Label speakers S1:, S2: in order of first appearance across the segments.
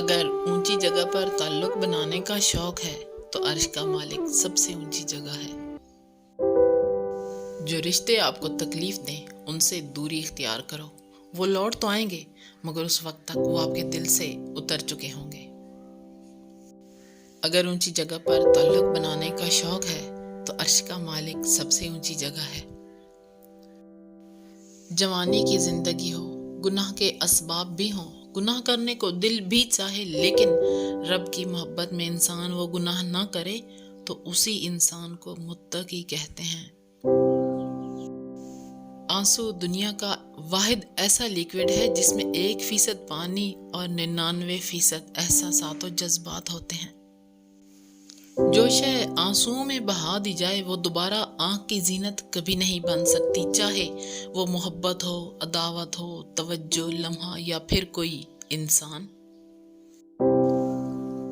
S1: اگر اونچی جگہ پر تعلق بنانے کا شوق ہے تو عرش کا مالک سب سے اونچی جگہ ہے۔ جو رشتے آپ کو تکلیف دیں ان سے دوری اختیار کرو، وہ لوٹ تو آئیں گے مگر اس وقت تک وہ آپ کے دل سے اتر چکے ہوں گے۔ اگر اونچی جگہ پر تعلق بنانے کا شوق ہے تو عرش کا مالک سب سے اونچی جگہ ہے۔ جوانی کی زندگی ہو، گناہ کے اسباب بھی ہوں، گناہ کرنے کو دل بھی چاہے لیکن رب کی محبت میں انسان وہ گناہ نہ کرے تو اسی انسان کو متقی کہتے ہیں۔ آنسو دنیا کا واحد ایسا لیکوڈ ہے جس میں 1% پانی اور 99% احساسات و جذبات ہوتے ہیں۔ جو شے آنسوؤں میں بہا دی جائے وہ دوبارہ آنکھ کی زینت کبھی نہیں بن سکتی، چاہے وہ محبت ہو، عداوت ہو، توجہ، لمحہ یا پھر کوئی انسان۔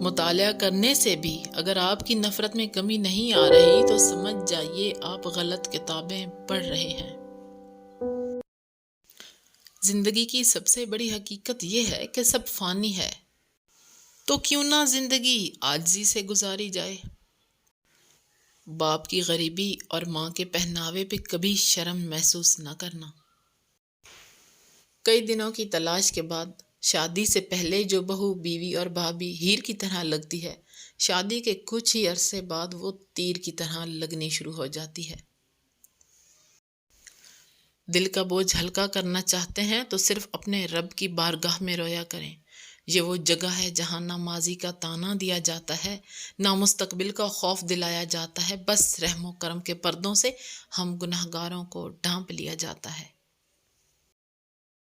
S1: مطالعہ کرنے سے بھی اگر آپ کی نفرت میں کمی نہیں آ رہی تو سمجھ جائیے آپ غلط کتابیں پڑھ رہے ہیں۔ زندگی کی سب سے بڑی حقیقت یہ ہے کہ سب فانی ہے، تو کیوں نہ زندگی عاجزی سے گزاری جائے۔ باپ کی غریبی اور ماں کے پہناوے پہ کبھی شرم محسوس نہ کرنا۔ کئی دنوں کی تلاش کے بعد شادی سے پہلے جو بہو، بیوی اور بھابھی ہیر کی طرح لگتی ہے، شادی کے کچھ ہی عرصے بعد وہ تیر کی طرح لگنی شروع ہو جاتی ہے۔ دل کا بوجھ ہلکا کرنا چاہتے ہیں تو صرف اپنے رب کی بارگاہ میں رویا کریں۔ یہ وہ جگہ ہے جہاں نہ ماضی کا طعنہ دیا جاتا ہے، نہ مستقبل کا خوف دلایا جاتا ہے، بس رحم و کرم کے پردوں سے ہم گناہگاروں کو ڈھانپ لیا جاتا ہے۔